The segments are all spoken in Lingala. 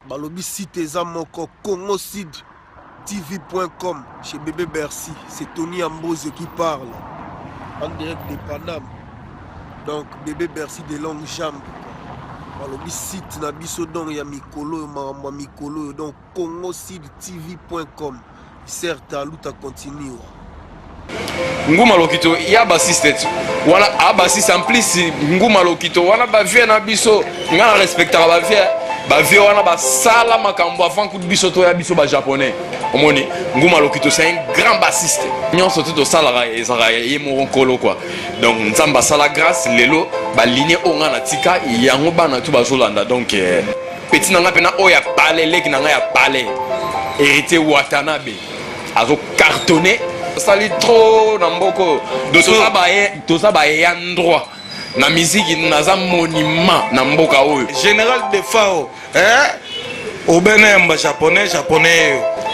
Balobi site eza moko Congo Sud TV.com chez Bébé Bercy. C'est Tony Ambrose qui parle en direct de Paname. Donc Bébé Bercy de longues jambes. Balobi site na biso donc ya mikolo ma mikolo donc Congo Sud TV.com. Certes à luta continue. Nguma lokito ya basistet wana abasisi en plus nguma lokito wana ba vie na biso ngana respectera ba vie wana ba sala makambo avant que biso to ya biso ba japonais omoni nguma lokito c'est un grand bassiste nyonso tout sala ezara ye mo nkolo quoi donc nzamba sala grâce lelo ba ligne onga na tika yango bana tout bazolanda donc petit nanga pena oya parler leki nanga ya parler hérité Watanabe azo cartonné sali trop na mboko de tout ça ba ya endroit na musique naza monument na mboka oyo général de Fao obene mba japonais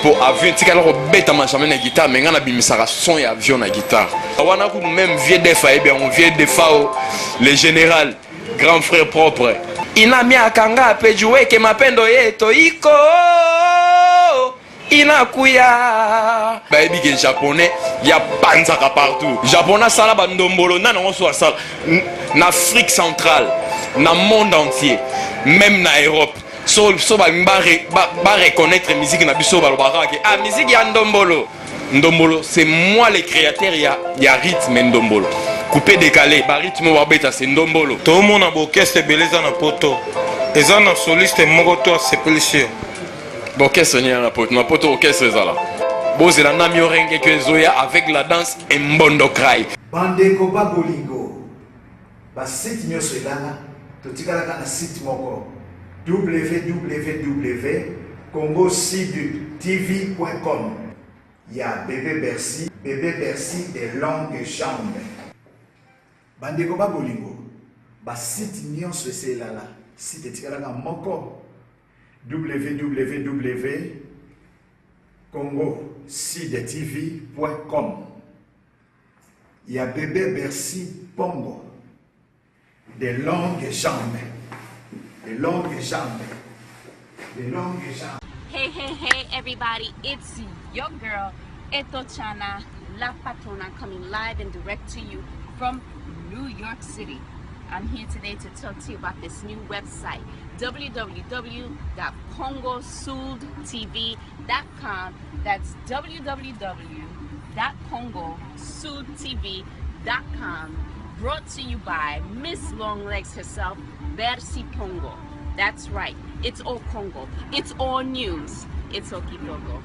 pour avion tikala ko beta machamé na guitare mais ngana bimisaka son ya avion na guitare wana ku même vieux de Fao bien on vieux de Fao le général grand frère propre ina miaka pe jouer ke mapendo yeto iko inakuya baby ke japonais ya panzaka partout japonais sala bandombolo na non so sala na Afrique centrale na monde entier même na Europe so ba reconnaître musique na biso balobaka ke ah musique ya ndombolo c'est moi le créateur ya rythme ndombolo coupé décalé ba rythme wa beta c'est ndombolo to mona bokeste beleza na poto ezana soliste moko to sepelcher. Bon, qu'est-ce qu'il y a na poto qu'est-ce que là? Bon, c'est la namyorenge que Zoya avec la danse Mbondo Cry. Bandeko ba bolingo. Ba site nyoso elanga totikala kana site moko www.congosudtv.com. Ya Bébé Bercy de longue jambe. Bandeko ba bolingo. Ba site nyoso elanga site tikala kana moko www.congosudtv.com. Il y a Bébé Bercy Pongo. Des longues jambes. Hey, everybody. It's your girl, Eto Chana La Patona, coming live and direct to you from New York City. I'm here today to talk to you about this new website, www.congosudtv.com. That's www.congosudtv.com. Brought to you by Miss Longlegs herself, Bercy Pongo. That's right, it's all Congo. It's all news. It's Okidogo.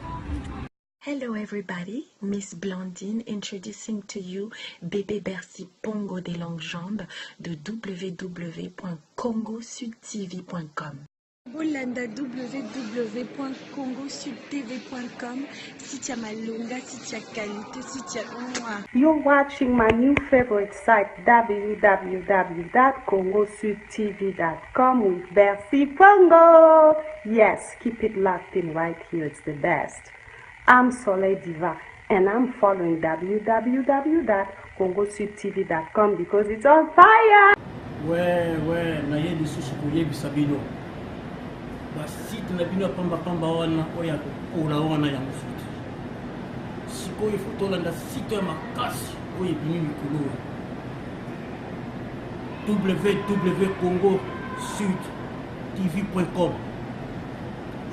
Hello everybody, Miss Blondine introducing to you Bébé Bercy Pongo des longues jambes de www.congosudtv.com. Bolanda www.congosudtv.com. Sitia Malunga, Sitia Kalite, Sitia Mwa. You're watching my new favorite site www.congosudtv.com with Bercy Pongo. Yes, keep it locked in right here, it's the best. I'm Soleil Diva and I'm following www.congosudtv.com because it's on fire. Ouais, na ye lisusu koyebisa bino basite na bino pamba wana oya kokola wana ya mosusu sikoyo fotolanda site ya makasi oyo ebimi mikolo www.congosudtv.com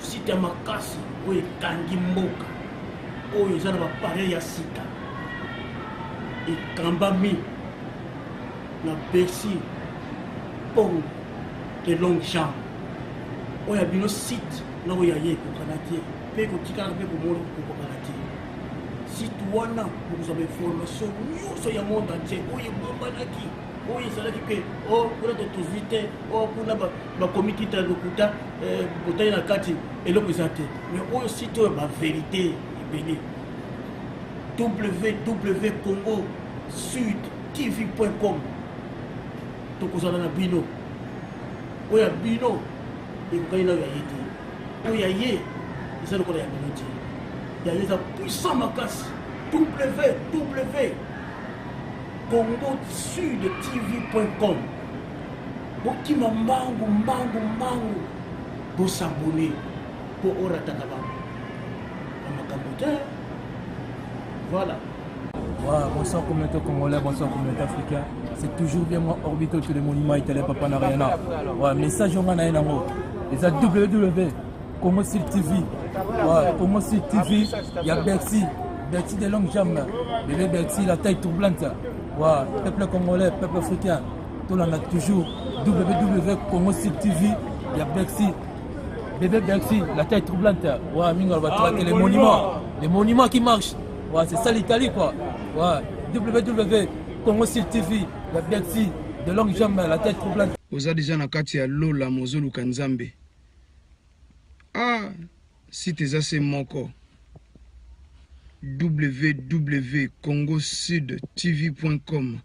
site ya makasi oyo ekangi mboka oyo eza na bapare ya sika ekambami na Bercy Pongo de longue jambe oya bino site na oya ye kokana te pe kotikala pe komona kokana te site wana kokozwa information nyonso ya monde entier oyo ebambanaki oyo ezalaki mpe kuna tozwi te kuna bakomi tita lokuta botai na kati eloko eza te mais oyo site oyo baverité ebele www.congosudtv.com tokozala na bino oya bino ekokani na oyo ya ye te oyo ya ye eza lokola ya bino te ya ye eza puissant makasi www.congosudtv.com bokima mbangu s'abonner pour orataka ba makambo. Voilà. Ouais, bonsoir communauté congolais, bonsoir communauté africaine. C'est toujours bien moi orbite autour des monuments et Papa Narayana. Ouais, message on a nango. Les www Congo Sud TV. Ouais, Congo Sud TV, il y a Bercy de longues jambes. Bébé Bercy, la taille troublante. Ouais, peuple congolais, peuple africain. Tout le monde a toujours www Congo Sud TV, il y a Bercy. Bébé Bercy, la taille troublante. Ouais, Mingo va traquer les monuments qui marchent. Ouais, c'est ça l'Italie quoi. Ouais, www Congo Sud TV, la Bercy, de longues jambes, la tête troublante. Vous avez déjà nakati ya Lola Mozolu Kanzambe. Ah, si t'es assez moko. www.congosudtv.com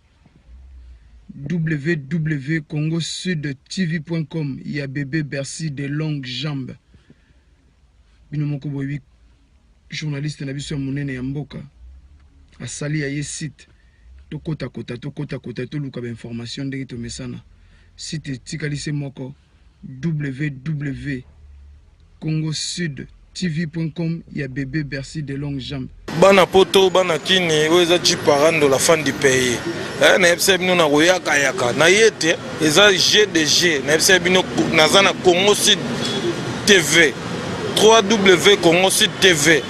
www.congosudtv.com. Il y a bébé Bercy de longues jambes. Binomoko boyebi journaliste na biso monene ya mboka. Asali ya ye site. Tokota kota to luka ba information ndenge to mesana. Site tikalise moko www.congosudtv.com. Il y a bébé Bercy de longues jambes. Bana poto bana kini oza jiparando la fin du pays. Na ebse bino na royaka yaka na yete eza GDG na ebse bino nazana Congo Sud TV. 3W Congo Sud TV.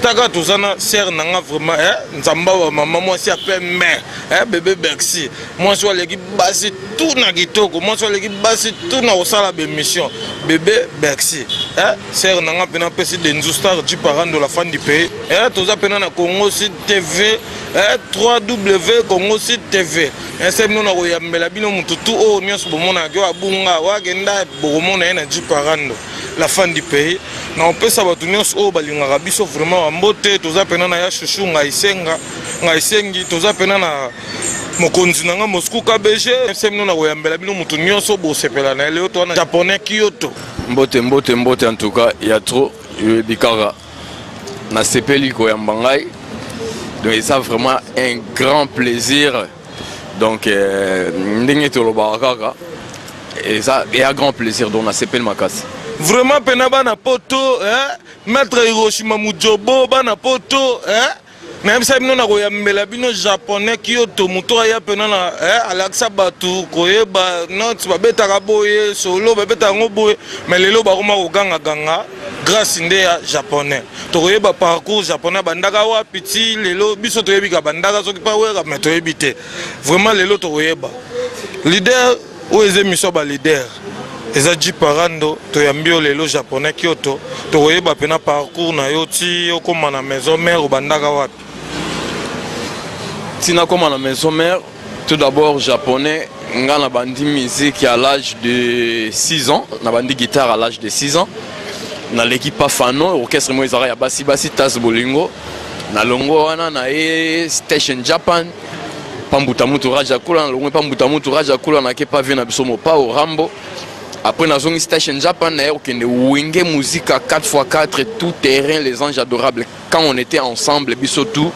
Taka tozana ser nanga vraiment nzamba wa mama moi si appelle mère bébé Bercy. Moi je leki basi tout na kitoko. Moi je leki basi tout na osala be mission. Bébé Bercy. Ser nanga pena pesi de nzustar du parent de la fin du pays. Toza pena na Congo Sud TV. 3W Congo Sud TV. C'est nous na royambela bino mututu o nyonso bomona ke abunga wa genda bomona na du parent la fin du pays. Na on peut savoir tout nyonso o balinga biso vraiment mbote toza pena na ya chouchou ngaisengi toza pena na mokonzi nanga Moscou KBG. C'est nous na royambela bino mutu nyonso bo sepela na leo to na japonais Kyoto. Mbote en tout cas, il y a trop bikara na sepeli ko yambangai. Donc ça vraiment un grand plaisir. Donc ndenge to lobaraka et ça il y a grand plaisir donc na sepel makasi. Vraiment pena bana poto maître Hiroshima Mujobo bana poto même ça bino na koyambela bino japonais Kyoto muto ya pena na alaksa batu koyeba not babeta boye solo babeta ngoboye mais lelo bakoma koganga ganga grâce nde ya japonais tokoyeba parcours japonais bandaka wa petit lelo biso toyebika bandaka soki pa wera mais toyebite vraiment lelo tokoyeba leader ou eze miso ba leader eza jiparando toyambio lelo japonais Kyoto tokoyeba pena parcours na yo ti okoma na maison mère bandaka wapi. Tina comme à la maison mère, tout d'abord japonais, ngana bandi musique à l'âge de 6 ans, na bandi guitare à l'âge de 6 ans. Na l'équipe Fano, orchestre Moizara ya basi tas bolingo. Na longo wana na Station Japan. Pambuta mutu raja kula, na longo pambuta mutu raja kula na kepa vient na bisomo pa au Rambo. Après na zongi Station Japan na okende wenge musique à 4x4 tout terrain les anges adorables. Quand on était ensemble bisotou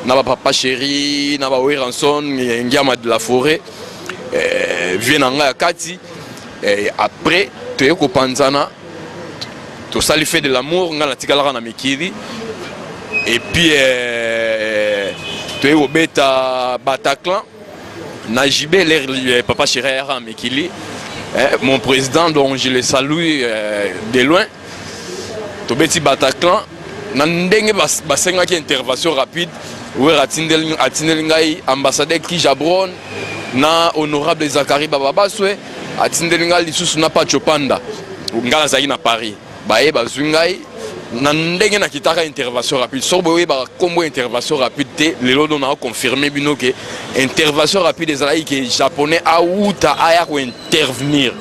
na papa chéri na ba Ranson Ngiama de la forêt vient nga kati et après tu es kopanzana tout ça lui fait de l'amour nga la tikala na mikiri et puis tu es au beta Bataclan na jibé l'air papa chéri à mikili mon président dont je le salue de loin to beti Bataclan na ndenge basenga ki intervention rapide ou atindel ngai ambassadeur ki Jabron na honorable Zakari Bababaswe atindel ngai lisusu na Pachopanda ngala zaki na Paris baye bazungai na ndenge na kitaka intervention rapide so boye ba kombo intervention rapide te lelo don na confirmer bino que intervention rapide ezali que japonais auta aya ko intervenir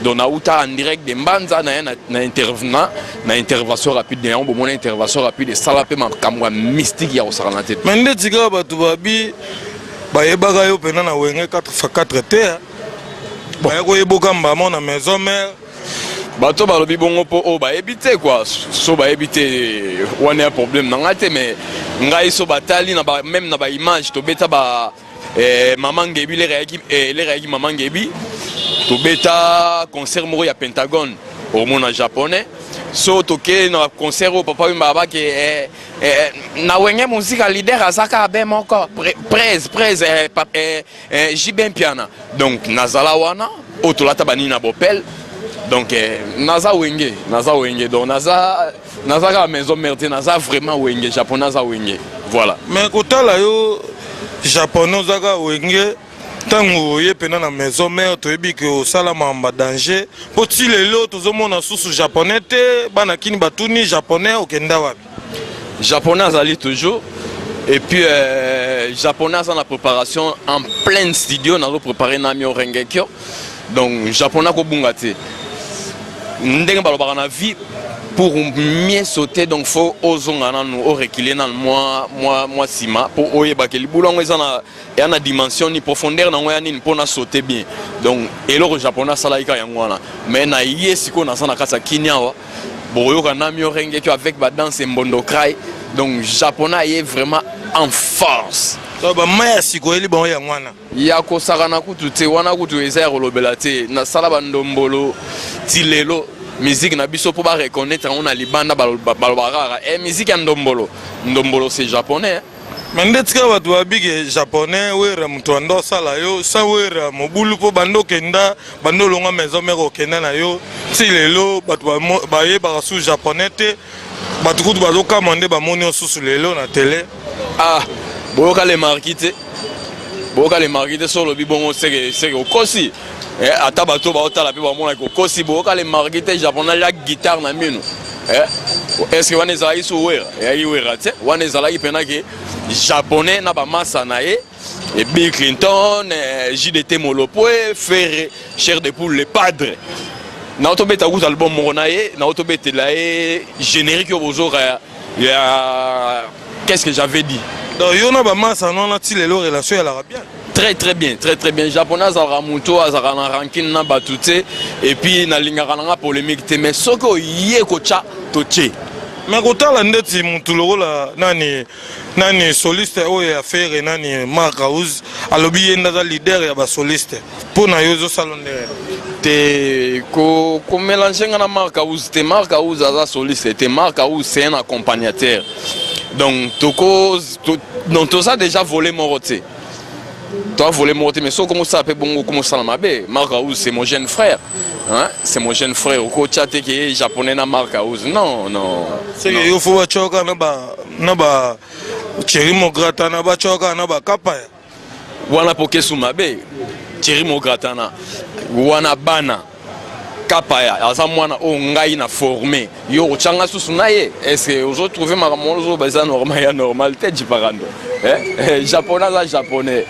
donc auta en direct de Mbanza na intervenant na intervention rapide de on bomona intervention rapide sala pe makamwa mystique ya osala na tête mais ndeti ka batu babi bayebaka yo pena na wenge 4x4 te ba ko yeboka mbamo na maison mère bato balobi bongo po o ba ebité quoi so ba ebité on a un problème na ngate mais ngai so batali na ba même na ba image to beta ba maman Ngebi les réagi maman Ngebi to beta concert moro ya Pentagone au monde japonais. So toke na concert au papa Mbaba qui na wenge musique leader azaka be moko presse Jibin Piana. Donc nazala wana otolata bani na bopel. Donc naza wenge donc naza maison merde naza vraiment wenge japonais za wenge. Voilà. Mais kotala yo japonais zaka wenge tango ye pena na maison mère toyebi ke osala mamba danger po ti lelo tozomona susu japonais te bana kini batuni japonais okenda wapi japonais azali toujours et puis japonais dans la préparation en plein studio na préparer na mi orengekyo donc japonais ko bunga te ndenge balobaka na vie pour mieux sauter donc faut ozonga nanu o reculer nan moi sima pour oyeba ke libula ngo ezana ya na dimension ni profondeur na ngoya nini pona sauter bien donc eloko japonais sala ika yango wana mais na yesiko na sana kasa kinyawa boyoka na mio renge ki avec ba danse mbondo cry donc japonais est vraiment en force so ba maya siko eli bon yango wana ya ko sakana kutu te wana kutu eza kolobela te na sala ba ndombolo tilelo musique na biso pour ba reconnaître on a libanda balobara et musique ya ndombolo c'est japonais mais ndetika batu babige japonais wera mutu ando sala yo sa wera mobulu po bando kenda bando longa maison mère kenda na yo ti lelo batu ba ye ba su japonais te batu kutu bazo commander ba moni osusu lelo na télé boka les marquite sur le bibongo c'est okosi ata bato ba otala pe ba mona ko kosi boka les marquite japonais la guitare na mino est-ce que wana zala isu wera ya wera te wana zala ipena ke japonais na ba masa na e Bill Clinton JDT Molopoe Ferré Cher de Poule les padres na otobeta ku album mona e na otobeta la e générique au bozora ya qu'est-ce que j'avais dit donc yona ba masa non na ti lelo relation ya la bien très bien japonais azara muto azara na ranking na batute et puis na lingaka na polémique te mais soko ye ko cha toche mais kotala ndeti mutu lokola nani soliste oyo affaire nani Mark House alobi ye ndaza leader ya ba soliste pour na yozo salonde te ko mélanger na Mark House te Mark House aza soliste te Mark House c'est un accompagnateur donc donc tout ça déjà volé mon roté. Toi voler monter mais so comment ça peut bon comment ça m'a bé Mark House c'est mon jeune frère hein c'est mon jeune frère au coach qui est japonais na Mark House non c'est que il faut choka na ba chirimo grata na ba choka na ba kapa wana poke suma bé chirimo grata na wana bana kapa ya aza mwana o ngai na formé yo changa susu na ye est-ce que vous trouvez ma mozo baza normal ya normalité jiparando japonais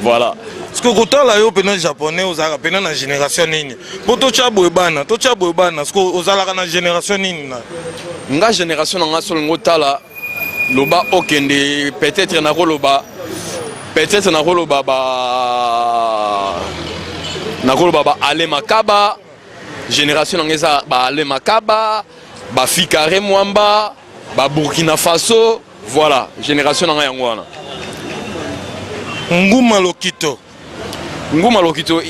voilà ce que kotala yo pena japonais ozaka pena na génération nini po to chabo bana ce que ozalaka na génération nini nga génération nga solo ngotala loba okende peut-être na koloba ba ale makaba génération ngeza ba ale makaba ba fikare mwamba ba Burkina Faso voilà génération nga yango wana nguma lokito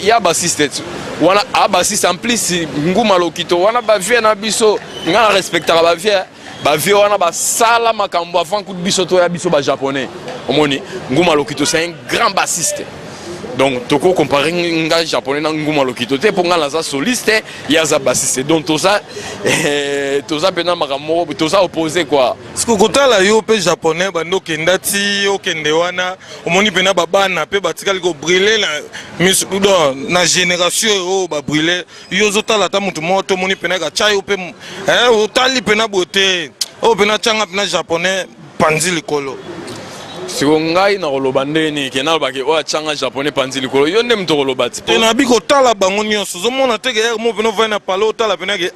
ya bassiste wana abassiste en plus nguma lokito wana ba vie na biso nga respectera ba vie wana ba sala makambo avant coup de biso to ya biso ba japonais omoni nguma lokito c'est un grand bassiste donc toko comparer nga japonais na nguma lokito te pour nga la soliste ya za bassiste donc tout ça pena makamo tout ça opposé quoi ce que kotala yo pe japonais bando kendati okende wana omoni pena babana pe batikali ko brûler na génération o ba brûler yo zotala ta mutu moto moni pena ka chai pe otali pena bote o pena changa pena japonais panzi likolo siko ngai na koloba ndeni kenal baki o achanga japonais panzi likolo yo ndem to koloba ti na biko tala bango nyonso zomona teke ya mo peno vana palo tala pena ke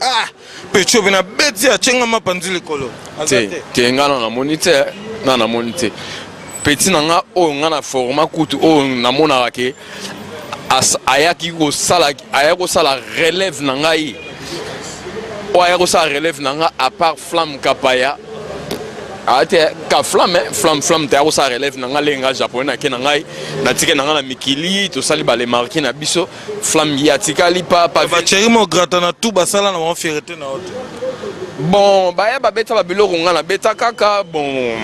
pecho pena beti achenga ma panzi likolo te ngana na monite na monite petit nanga o ngana format kutu o na mona ke ayaki ko sala relève nanga o ayako sala relève nanga à part flamme kapaya ate ka flamme flamme te ça relève na ngalenga japonais na kenangai na tike na ngala mikili to sali ba les marquer na biso flamme ya tikali pa chéri mo grata na tout basala na mo fierté na autre bon ba ya ba beta ba biloko ngana beta kaka bon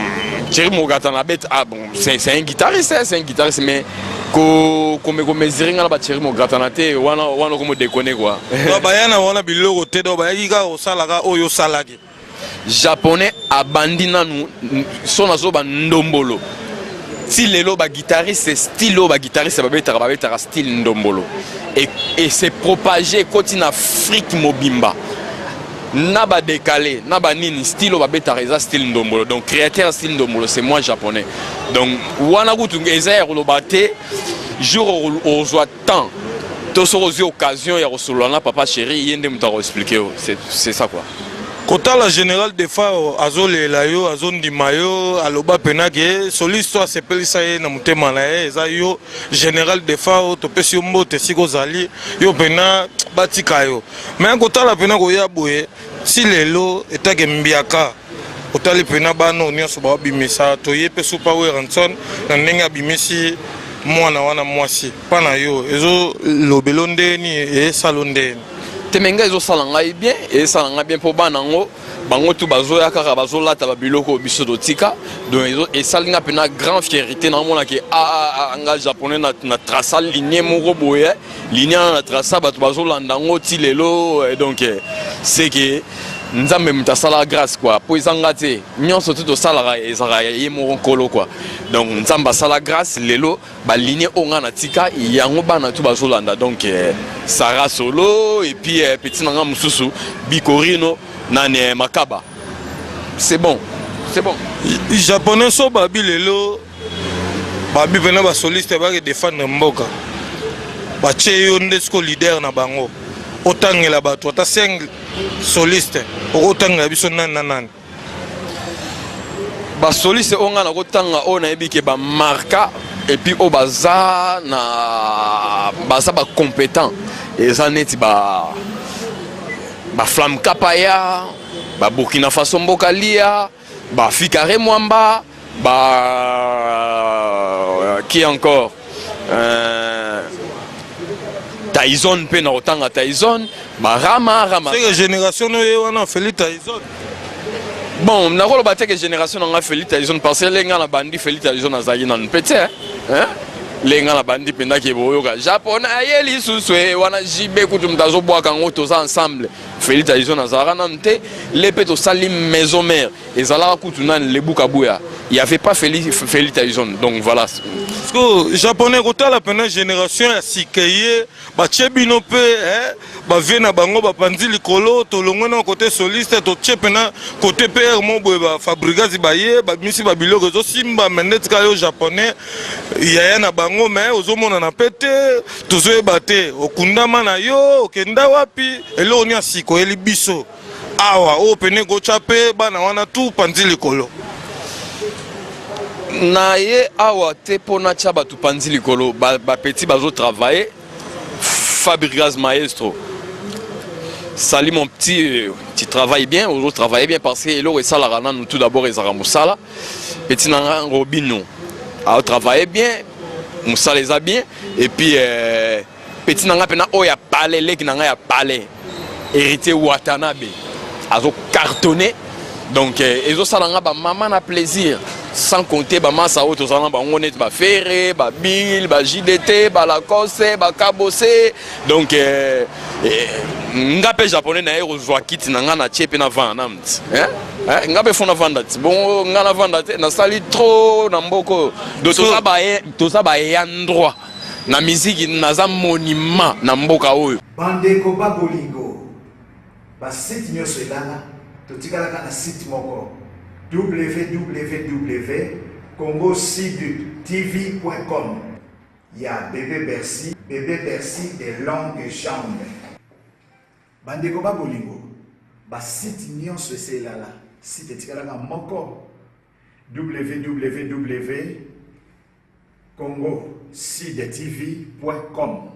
chéri mo grata na beta ah bon c'est un guitariste mais ko mesurer ngala ba chéri mo grata na te wana ko mo déconner quoi ba ya na wana biloko te do ba ya ka osala ka oyo salaki japonais abandi nanu son azoba ndombolo si lelo ba guitariste stylo ba guitariste ba betara style ndombolo et c'est propagé continue Afrique mobimba na ba décalé na ba nini stylo ba betara style ndombolo donc créateur style ndombolo c'est moi japonais donc wana kutu ezaya kolobate jour au joie temps to so occasion ya rosolana papa chéri yende mutaro expliquer c'est ça quoi. Kota la général de fa azolela yo azondima yo aloba penake soliste to asepelisa ye na mutema na ye eza yo général de fa to pesi yo mbote siko zali yo pena batika yo mais kota la pena ko ya boye si lelo etake mbiaka otali pena bano nyonso ba bimisa to ye pe super Ranson na ndenge abimisi mwana wana mwasi pana yo ezo lobelo ndeni e salondeni temenga ezo salanga bien et salanga bien pour banango bango tout bazo ya kaka bazo lata ba biloko biso dotika donc ezo et salinga pena grand fierté na mona ke anga japonais na traça lignée moko boye lignée na traça bato bazo landango ti lelo donc c'est que nzambe mutasala grâce quoi po izanga te nyonso tout osala ezara ye moko kolo quoi donc nzamba sala grâce lelo ba lignée onga na tika yango bana tout bazolanda donc Sarah Solo et puis petit nanga mususu Bikorino nane Makaba c'est bon japonais so babi lelo babi pena ba soliste ba ke défendre mboka ba cheyo ndesko leader na bango otangela bato ata 5 soliste otangela biso nani ba soliste onga na kotanga ona ebike ba marka et puis au baza na baza ba compétent et ça net ba flamme kapaya ba Burkina Faso mbokalia ba Fikare Mwamba ba qui encore Tyson pe na otanga Tyson ba Rama c'est génération no wana Feli Tyson bon na ko ba teke génération nga Feli Tyson parce que lenga na bandi Feli Tyson azali na petit hein lenga na bandi penda ke boyoka japonais ayeli suswe wana jibe kutu mtazo bwaka ngoto za ensemble Feli Tyson azara na nte lepeto sali maison mère ezala kutu na lebuka buya il y avait pas Feli Tyson donc voilà parce que japonais kota la pena génération ya sikeye ba chebino pe ba vena bango ba panzi likolo to longona côté soliste to chepena côté père mo boye ba fabrigazi ba ye ba misi ba biloko zo simba menet ka yo japonais ya na bango mais ozomona na pete tozo ebate okundama na yo okenda wapi elo nya siko eli biso awa o pene go chape bana wana tout panzi likolo na ye awa te pona chaba tu panzi likolo ba petit bazo travailler Fabregas maestro Salut mon petit, tu travailles bien, aujourd'hui travaille bien parce que l'eau est salarana nous tout d'abord et zara musala. Petit nanga Robino a travaillé bien, musala les a bien et puis petit nanga pena oya parler les nanga ya parler hérité Watanabe a cartonné donc ezo salanga ba maman a plaisir. Sans compter ba massa auto zana ba ngonet ba ferré ba bill ba JDT ba Lacoste ba Cabosé donc ngape japonais na ero zwa kiti na ngana chepe na vana mt ngape fona vanda bon ngana vanda na sali trop na mboko do to sa ba ya droit na musique na za monument na mboka oyo bandeko ba bolingo ba site nyoso elana to tikala kana site moko www.congosidtv.com. Il y a Bébé Bercy des longues jambes. Bandeko ba bolingo, ba site nyonso selala, site tikalanga moko www.congosidtv.com.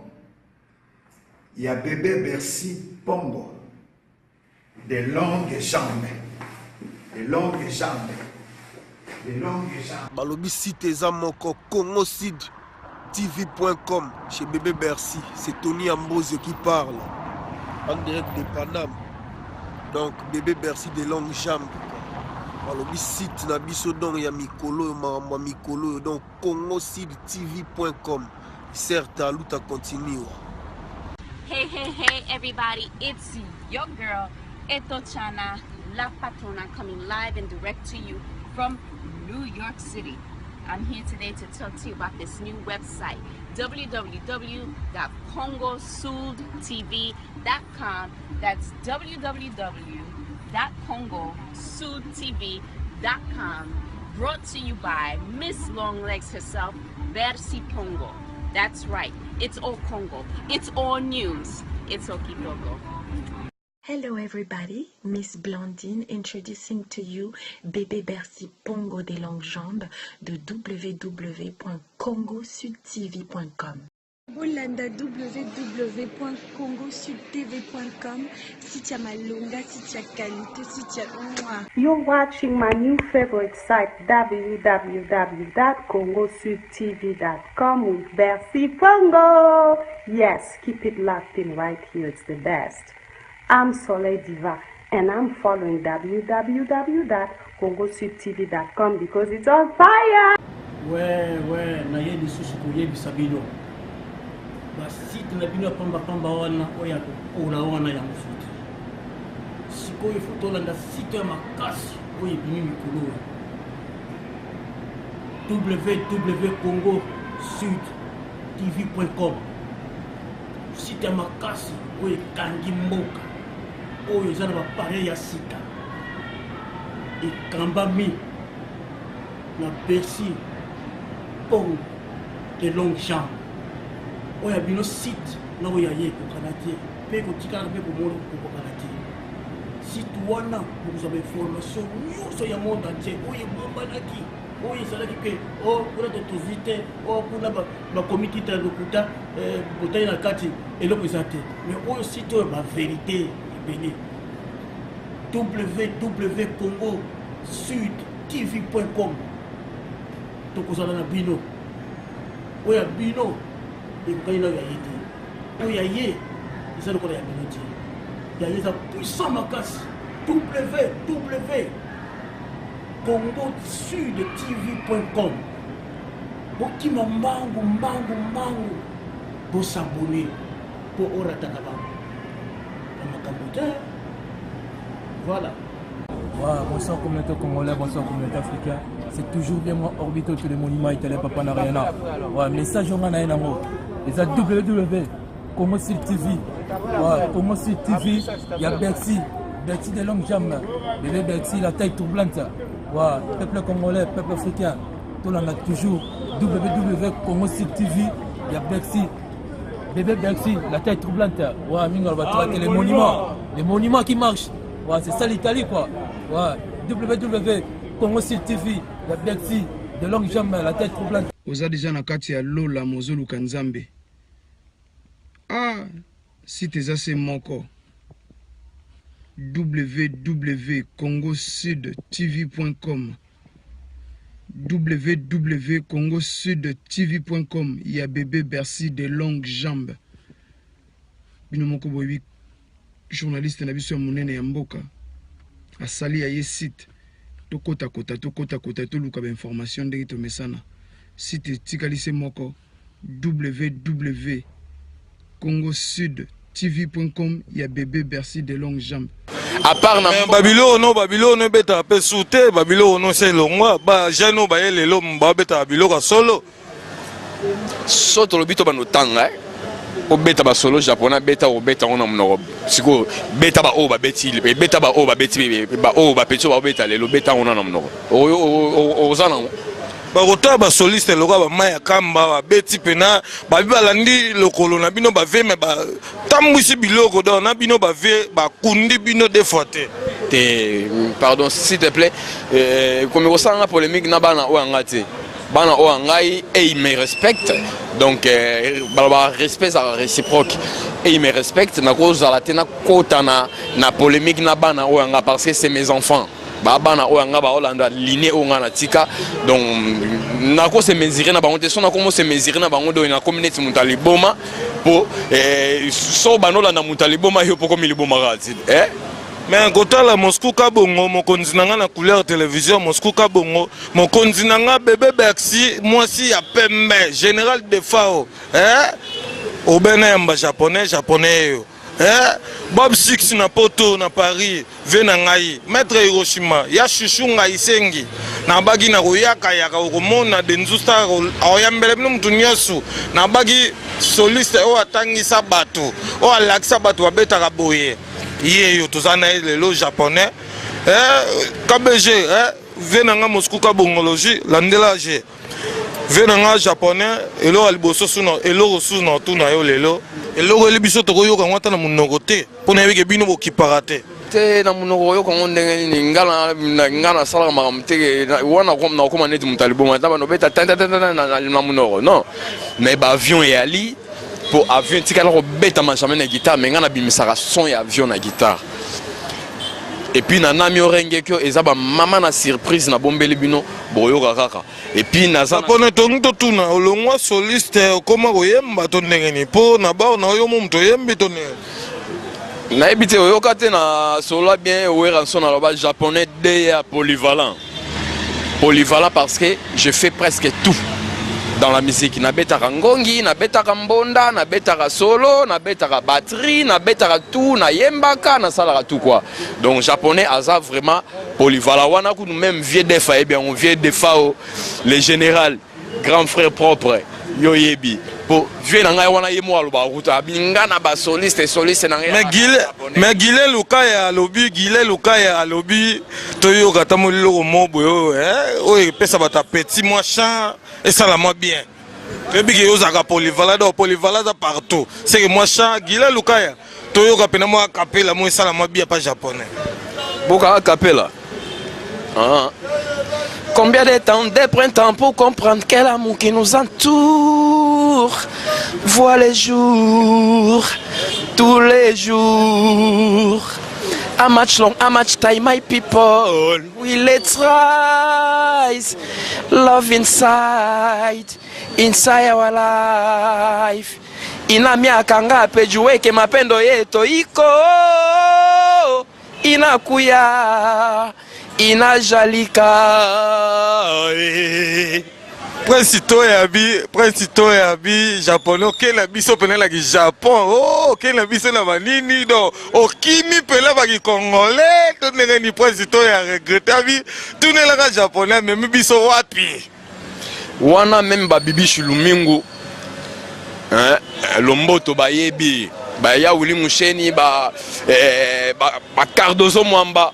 Il y a Bébé Bercy Pongo des longues jambes. Les longues jambes. de longue jambe. Balobi site eza moko congocid tv.com chez Bébé Bercy. C'est Tony Ambrose qui parle en direct de Paname. Donc Bébé Bercy de longue jambe. Balobi site na biso donc ya mikolo ma mikolo donc congocid tv.com. Certes à luta continue. Hey, hey, hey, everybody, it's your girl, Etochana La Patrona, coming live and direct to you from New York City. I'm here today to talk to you about this new website, www.congosoudtv.com. That's www.congosoudtv.com. Brought to you by Miss Longlegs herself, Bercy Pongo. That's right, it's all Congo, it's all news, it's Okipogo. Hello everybody, Miss Blondine introducing to you Bébé Bercy Pongo des longues jambes de www.congosudtv.com. Bolanda www.congosudtv.com. Sitia Malunga, Sitia Qualité, Sitia Mwa. You're watching my new favorite site, www.congosudtv.com with Bercy Pongo. Yes, keep it locked in right here, it's the best. I'm Soleil Diva, and I'm following www.congosudtv.com because it's on fire. Ouais, na ye lisusu koyebisa bino basite na bino pamba wana oya kokola wana ya mosuti sikoyo foto olanda site ya makasi oyo ebimi mikolo www.congosudtv.com site ya makasi oyo ekangi mboka oyo eza na bapare ya sika ekambami na Bercy Pongo de longue jambe oya bino site na oya ye kokana te pe kotikala pe komona kokana te site wana bokozwa information nyonso ya monde entier oyo ebombanaki oyo ezalaki pe kuna totozwi te kuna bakomi titre ya lokuta botai na kati eloko eza te mais oyo site oyo baverité ebele www.congosudtv.com tokozala na bino oya bino ekokani na oyo ya ye te oyo ya ye eza lokola ya bino te ya ye eza puissant makasi www.congosudtv.com bokima mbangu bosabone mpo orataka bango na makambo te. Voilà. Wow, bonsoir communauté congolais, bonsoir communauté africaine. C'est toujours bien moi Orbito tous les monuments italiens papa na rien. Ouais, message on a nango. Les www.congosud TV. Ouais, Congosud TV, il y a Bercy de longue jambe. Bébé Bercy la taille troublante. Ouais, peuple congolais, peuple africain. Tout le monde a toujours www.congosud TV, il y a Bercy. Bébé Bercy la taille troublante. Ouais, mingo va traquer les monuments qui marchent. Ouais, c'est ça l'Italie quoi. Ouais, www.congosud TV, la Bercy, de longue jambe, la tête troublante. Oza déjà na kati ya lola mozolu kanzambe. Ah, si tes assez moko. www.congosudtv.com www.congosudtv.com. Il y a Bébé Bercy de longues jambes. Binomoko boyi journaliste na biso ya monene ya mboka asali ya ye site tokota toluka ba information ndenge tomesana site tikalise moko www.congosudtv.com ya Bébé Bercy de longues jambes. À part na Babylone beta pe souté Babylone c'est longwa ba jano ba yele lo mba beta Babylone solo soto lobito banotanga obeta ba solo japonais beta obeta ona mnoko siko beta ba o ba beti beta ba o ba beti ba o ba pecho ba beta le beta ona na mnoko ozana bakota basoliste loka bamaya kamba babeti pena babibalandi lokolo na bino bave me batambwisi biloko do na bino bave bakundi bino des fois te. Pardon s'il te plaît, comme osanga polémique na bana o ngati bana o ngai et il me respecte donc respect ça réciproque et il me respecte na cause la tena kota na polémique na bana o nga parce que c'est mes enfants. bana oyo nga ba Hollanda ligne o nga na tika donc nako se mesurer na bango te so na komo se mesurer na bango do na communauté mutaliboma po so banola na mutaliboma yo poko miliboma gati mais kotala Moscou kabongo mokonzi nanga na couleur télévision Moscou kabongo mokonzi nanga bébé Bercy mwasi ya pembe général de Fao obena yamba japonais yo Bob Six na poto na Paris vena ngai maître Hiroshima ya chouchou ngai sengi na bagi na koyaka yaka komona denzusta oyambele bino mutu nyosu na bagi soliste o atangisa bato o alakisa bato babetaka boye yeyo tozana lelo japonais KBG vena nga Moscou kabongologie landelaje vena nga japonais elo aliboso suno elo suno tuna yo lelo elo eli biso to koyoka ngata na munoko te pona yeke bino bokiparate te na munoko yo ko ndenge ni ngana sala makamte wana ko na ko maneti mutaliboma ta bano beta tanta na munoko non mais ba avion et ali pour avion tika ko beta ma jamais na guitare mais ngana bimisaka son ya avion na guitare. Et puis nana mi orenge kyo ezaba mama na surprise na bombeli bino boyoka kaka et puis naza pona tonto tuna olongwa soliste koma koyemba to ndenge ni po na ba na yo mumto yembi to ne na ebite oyoka te na solo bien wera son na japonais de polyvalent parce que je fais presque tout dans la musique na betaka ngongi na betaka mbonda na betaka solo na betaka batterie na betaka tout na yembaka na salaka tout quoi donc japonais aza vraiment polyvalent wana ku même vieux defa et bien on vieux defa le général grand frère propre yo yebi po vieux na ngai wana yemo aloba ruta bingana ba soliste na ngai mais gile lukaya alobi toyo kata molilo mobo yo o pesa bata petit moi chant et ça la moi bien et puis yo zaka polyvalent partout c'est que moi chant gile lukaya toyo kapena moi capella moi ça la moi bien pas japonais boka capella Combien de temps de printemps pour comprendre quel amour qui nous entoure. Vois les jours, tous les jours. A much long, a much time, my people. We let's rise. Love inside our life. Ina miaka ngapi juweke mapendo yetu iko inakuya inajalika Princito ya bi japonais ok la biso pena la Japon ok la biso na manini do okini pela ba ki congolais to nene ni princito ya regretta bi tout ne la japonais même biso wapi wana même ba bibi shulumingu lomboto bayebi ba ya wuli musheni ba Cardozo Mwamba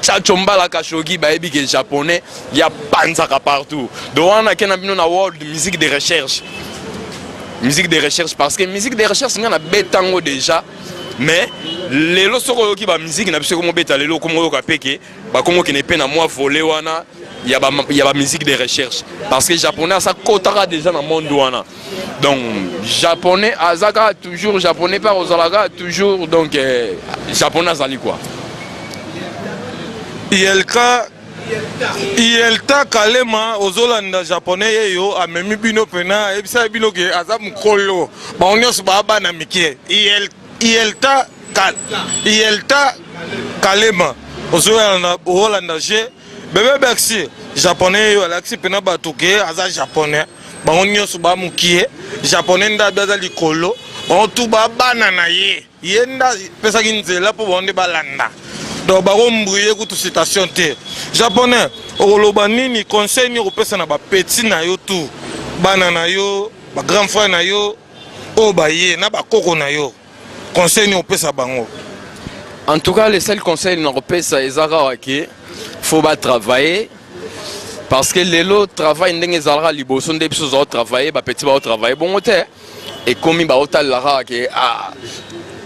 Chachombala Kashogi baebi que japonais ya panzaka partout donc on a kena bino na world musique de recherche parce que musique de recherche ngana betango déjà mais lelo soko ki ba musique na biso ko beta lelo ko moyo ka peke ba kongo ki ne pe na moi volé wana ya ba musique de recherche parce que japonais ça kotaka déjà dans monde wana donc japonais azaka toujours japonais par ozalaka toujours donc japonais azali quoi Ielta kalema ozolanda japonais yo amemi bino pena ebisa bino ke aza mukolo ba onyoso baba na mikie Ielta kalema ozolanda je bébé Bercy japonais yo alaxi pena batuke aza japonais ba onyoso ba mukie japonais nda baza likolo ba tu baba na ye yenda pesa kinzela po bonde balanda donc barombrouiller kutu citation te japonais oloba nini conseil ni opesa na ba petit na yo tout bana na yo ba grand frère na yo o ba ye na ba koko na yo conseil ni opesa bango en tout cas le seul conseil ni opesa ezaka wake faut ba travailler parce que lelo travail ndenge ezalaka liboso nde biso za travailler ba petit ba travailler bon te et comme ba otalara ke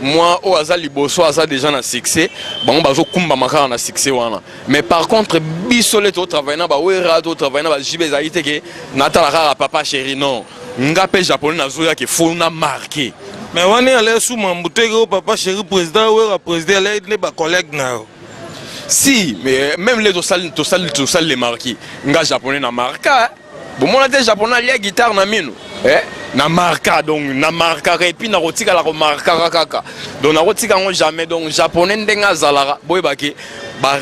moi au hasard liboso hasard déjà na succès bon bazo kumba makara na succès wana mais par contre bisole to travailler na ba wera to travailler na ba jibeza ite ke natala kara papa chéri non ngape japonais na zoya ke faut na marquer mais wana ale sous mambuteke o papa chéri président wera président ale ne ba collègue na Si, mais même les tosal les marquis. Nga japonais na marca. Bon, moi la japonais la guitare na mino. Na marca donc na marca et puis na rotika la marca kaka. Donc na rotika on jamais donc japonais ndenga zalara boy baki ba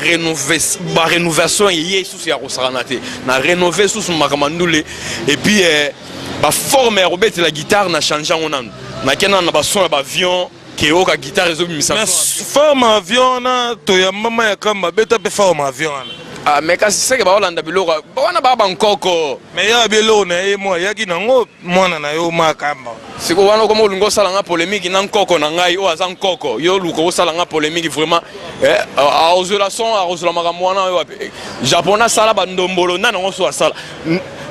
rénovation yé sous ya rosaranate. Na rénover sous makamandule et puis ba forme robet la guitare na changer on na kena na ba son ba avion qui oka guitare zo bimisa. Mais forme avion na to ya mama ya kamba beta pe forme avion. Ah mais kasi c'est que ba olanda biloko wana ba bankoko mais ya belo na e mo ya kinango mwana na yo makamba siko wana comme olungo sala nga polémique na nkoko na ngai o azan nkoko yo luko sala nga polémique vraiment a ozela son a ozela makamwana yo japonais sala ba ndombolo na ngo so sala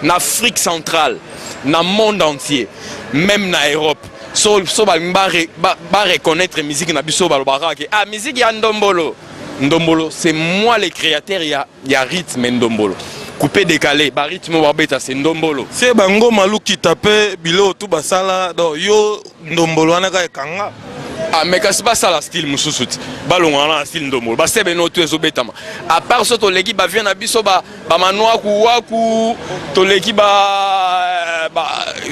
na Afrique centrale na monde entier même na Europe so ba reconnaître musique na biso ba lobaka ke ah musique ya ndombolo. Ndombolo, c'est moi le créateur, il y a rythme Ndombolo. Coupé décalé, bah rythme barbeta, c'est Ndombolo. C'est bango malou qui tapait bilo tout basala do yo Ndombolo anaka ekanga. Ah mais c'est pas ça la style mususuti. Balongana style Ndombolo. Bah c'est beno tout ezobetama. À part ça to l'équipe ba vient na biso ba manwaku waku to l'équipe ba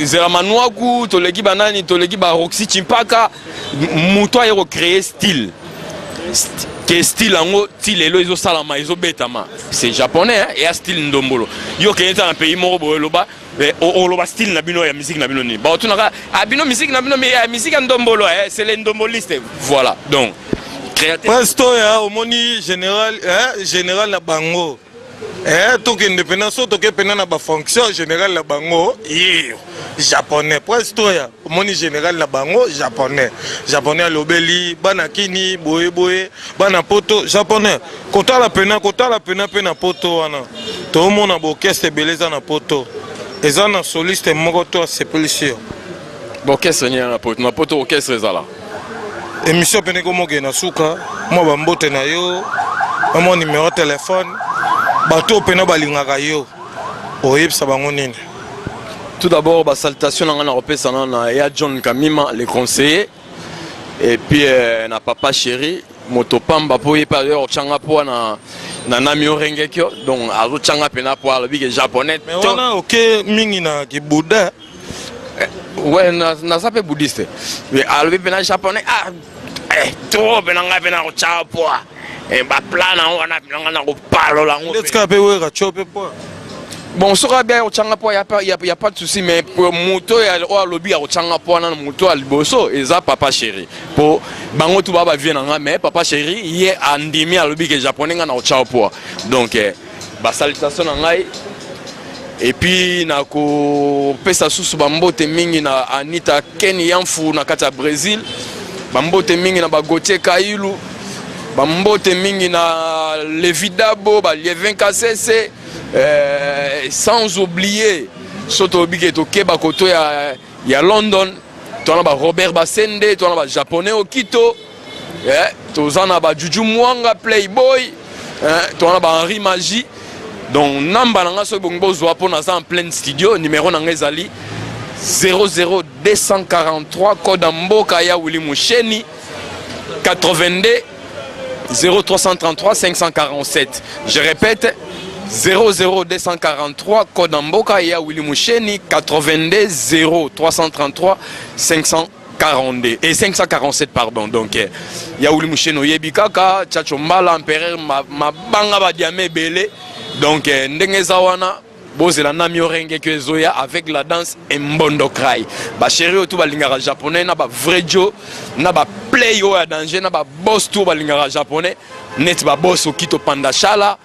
zera manwaku to l'équipe nani to l'équipe ba Roxy Chimpaka muto a recréer style. Que style ango tilelo izo salama izo betama c'est japonais hein, et a style ndombolo yo keneta na pays moko boyeloba oloba style na bino ya musique na bino ni ba otunaka abino musique na bino mais musique ndombolo c'est les ndombolistes voilà donc créateur presto ya omoni général na bango to que indépendance to que pena na ba fonction général na bango japonais presto ya omoni général na bango japonais lobeli bana kini boye bana poto japonais kotala pena pena poto wana to mona bo orchestre beleza na poto ezana soliste moko to sepulsio orchestre na poto orchestre ezala émission pene ko moke na suka mo ba mbote na yo mo numéro téléphone bato pena balingaka yo oyebisa bango nini. Tout d'abord, salutation à John Kamima, le conseiller, et puis na papa chéri, Motopamba pour y parler au Changapo na Namio Rengekyo, donc à Changa Pena pour le japonais. Mais on a ok mingina qui Bouddha. Ouais, na sape bouddhiste. Mais à le Pena japonais, ah, trop Penanga Pena au Chapo, et bah plan on a parle là. Let's go pe we chope po. Bon, ce sera bien au Changapo, il n'y a pas de souci, mais pour Moto et au lobby au Changapo, Moto à Liboso, et ça, papa chéri. Pour Bango tout baba vient en mais papa chéri, il est endémique à lobby que japonais au Changapo. Donc, salutation en aïe. Et puis, na ko pesa sous bambo te mingi na Anita Ken Yanfu na kata Brésil. Bambo te mingi na Bagotier Kailu. Bambo te mingi na Levidabo, Lievin KCC. Sans oublier Sotobi qui est au Québec, il y a London, tu as Robert Basende, tu as japonais au Quito, tu as Juju Mwanga Playboy, tu as Henri Magie. Donc namba nanga so bongo zwapo na en plein studio numéro nangezali 00243 code mboka ya Willy Musheni 82 0333 547. Je répète 00243 code Mboka ya Willy Musheni 82 0333 542 et 547 pardon. Donc ya Willy Musheni oyebi kaka Chacho Mbala empereur mabanga ba diamé belé. Donc ndengeza wana bozela Namio Rengekyo ezoya avec la danse Mbondo Cry. Ba chéri tout ba lingara japonais na ba vrai Joe na ba play yo ya danger na ba boss tout ba lingara japonais net ba boss okito panda chala.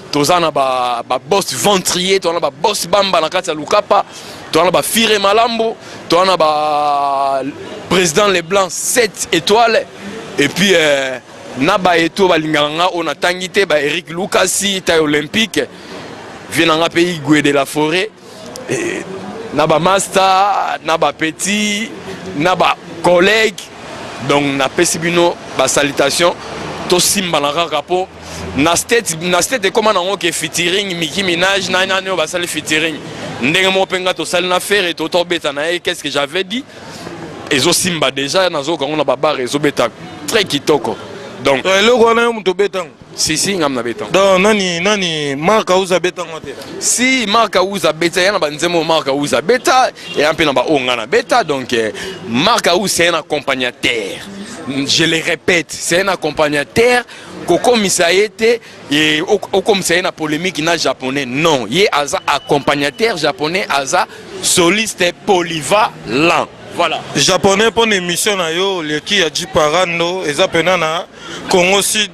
Tozana ba boss ventrier, tozana ba boss bamba na kati ya Lukapa, tozana ba Fire Malambo, tozana ba président Les Blancs 7 étoiles et puis na ba eto ba linganga on a tangité ba Eric Lucasi taille olympique vient dans un pays Goué de la Forêt na ba master, na ba petit, na ba collègue donc na pesibino ba salutation to simba na rapo. Na state comment on a featuring Nicki Minaj na ba sali featuring ndenge mo penga to sali na faire et to beta na qu'est-ce que j'avais dit ezo simba déjà nazo quand on a ba bar ezo beta très kitoko donc le gona mo to beta si ngam na beta donc nani Mark Auza beta ngote si Mark Auza beta yana banzemo Mark Auza beta et un peu na ba onga na beta donc Mark Auza c'est un accompagnateur, je le répète, c'est un accompagnateur. Koko Misaete et comme c'est une polémique na japonais non, il est asa accompagnateur japonais asa soliste polyvalent. Voilà. Japonais pour une émission na yo leki ya Jiparando eza pena na Congo Sud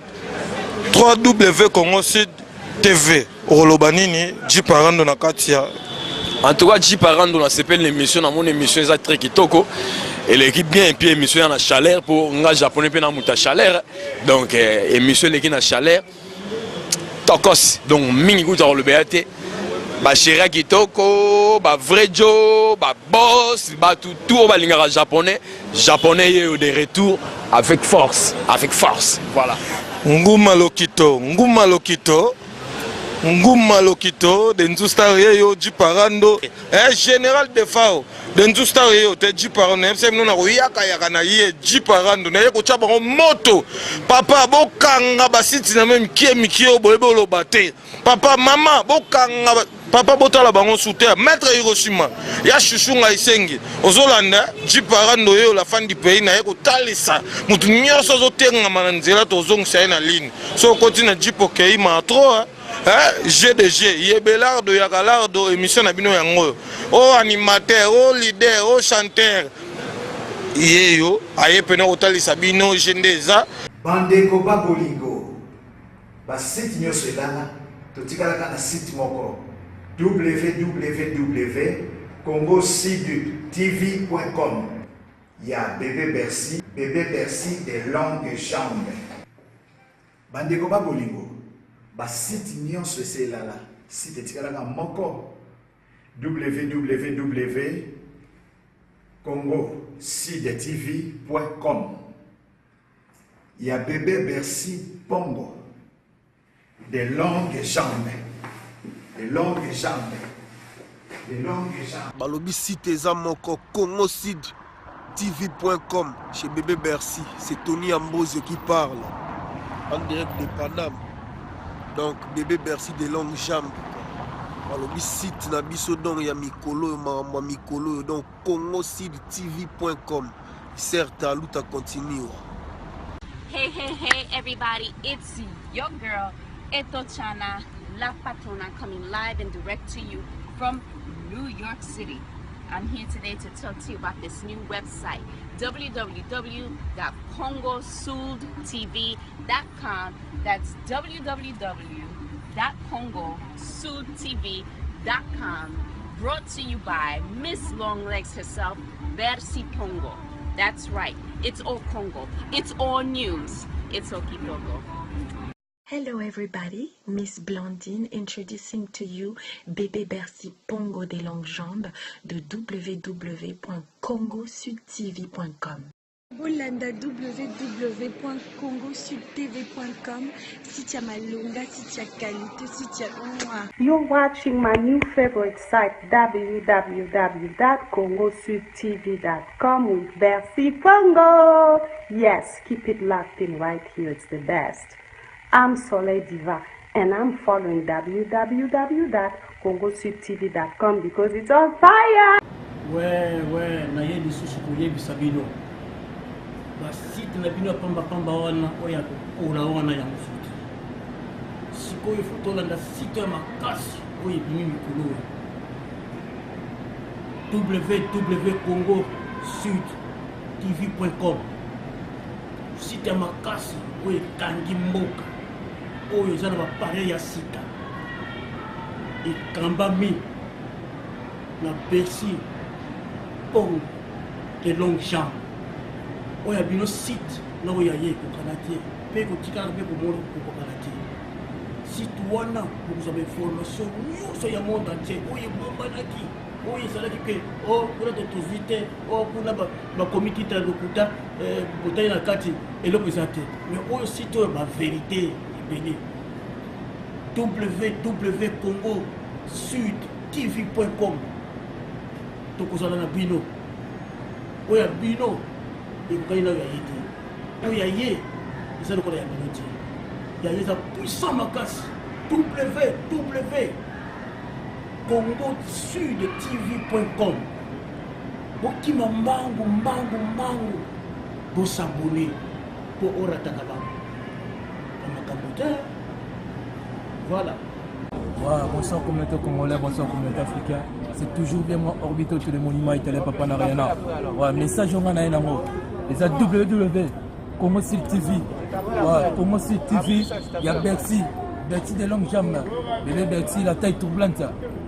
www Congo Sud TV Olobanini Jiparando na katia. En tout cas Jiparando na s'appelle l'émission na mon émission eza très kitoko. Et l'équipe bien et puis émission na chaleur pour nga japonais pe na muta chaleur donc émission l'équipe na chaleur tokos donc mingi kuta le beate ba chira kitoko ba vrai Joe ba boss ba tout ba lingara japonais est de retour avec force voilà. Nguma Lokito de Nzustar yo Jiparando général de Fao de Nzustar yo te Jiparando MC na yaka na ye Jiparando na ye ko chaba moto papa bokanga basiti na même mikio boyebo lo baté papa mama bokanga papa botala bango souter maître Hiroshima ya chuchunga isengi ozolanda Jiparando yo la fin du pays na ye ko talisa mutu nyoso zotenga mananzela to zongisa na ligne so continue Jipo kei ma trop GDG, Yebelardo, Yagalardo, émission Nabino Yango. Oh animateur, oh leader, oh chanteur. Yeyo, aye pena otali Sabino, Gendeza. Bandeko Babolingo. Ba site nyoso elana, totikala kana site moko. www.congosudtv.com. Ya bébé Bercy des longues jambes. Bandeko Babolingo. Ba site nyonso selala site tikalanga moko www.congosudtv.com. Ya bébé Bercy Pongo des longues jambes balobi site eza moko congosudtv.com chez bébé Bercy, c'est Tony Amboze qui parle en direct de Paname. Donc bébé Bercy des longues jambes. Alors le site na biso donc ya mikolo ma mikolo donc congosudtv.com. Certes à luta continue. Hey everybody, it's your girl Etochana La Patona coming live and direct to you from New York City. I'm here today to talk to you about this new website, www.congosudtv.com. That's www.congosudtv.com. Brought to you by Miss Longlegs herself, Bercy Pongo. That's right, it's all Congo, it's all news, it's Okitogo. Hello everybody, Miss Blondine introducing to you Bébé Bercy Pongo des longues jambes de www.congosudtv.com. Bolanda www.congosudtv.com. Sitia Malunga, Sitia Kalite, Sitia Mwa. You're watching my new favorite site www.congosudtv.com with Bercy Pongo. Yes, keep it locked in right here, it's the best. I'm Soleil Diva and I'm following www.congosudtv.com because it's on fire. Ouais, na ye lisusu koyebisa bino basite na bino pamba wana oya kokola wana ya mosuki sikoyo fotolanda site ya makasi oyo ebimi mikolo www.congosudtv.com. site ya makasi oyo ekangi mboka oyo eza na bapare ya sika ekambami na Bercy Pongo des longues jambes. Oya bino site na oya ye kokana te pe kotikala pe komona kokana te site wana kokozwa information nyonso ya monde entier oyo bombanaki oyo ezalaki pe kuna totozi te kuna bakomi tita lokuta botali na kati eloko eza te mais oyo site oyo baverité ebele www.congosudtv.com. tokozala na bino oya bino ekokani na oya ye te oya ye eza lokola ya bino te Il y a des puissants makasi. www.congosudtv.com. Bokima mbangu. Pour s'abonner. Pour Oratakaba. Voilà. Wow, bonsoir communauté congolais, bonsoir communauté africaine. C'est toujours bien moi Orbito tous les monuments italiens Papa Narayana. Ouais, message on a un les www Congo Sud TV. Ouais, Congo Sud TV, il y a Bercy de longues jambes. Bébé Bercy, la taille troublante.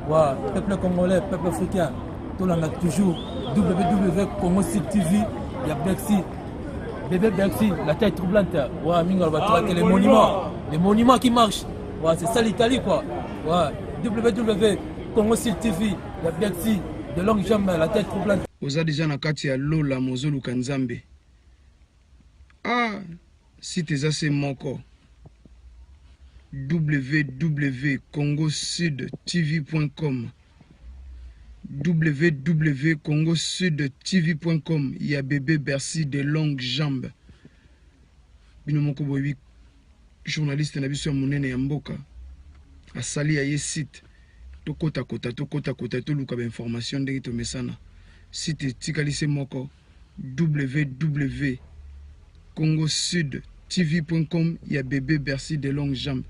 Ouais, peuple congolais, peuple africain. Tout le monde a toujours www Congo Sud TV, il y a Bercy. Bébé Bercy, la taille troublante. Ouais, Mingo va traquer les monuments qui marchent. Ouais, c'est ça l'Italie quoi. Ouais, www Congo Sud TV, il y a Bercy de longues jambes, la tête troublante. Oza déjà na kati ya Lola Mozolu Kanzambe. Ah, si tes assez moko. www.congosudtv.com www.congosudtv.com. Il y a bébé Bercy de longues jambes. Binomoko boyi journaliste na biso ya monene ya mboka. Asali ya ye site. Tokota kota to luka ba information ndenge to mesana. Site tikalise moko www.congosudtv.com. Il y a bébé Bercy de longues jambes.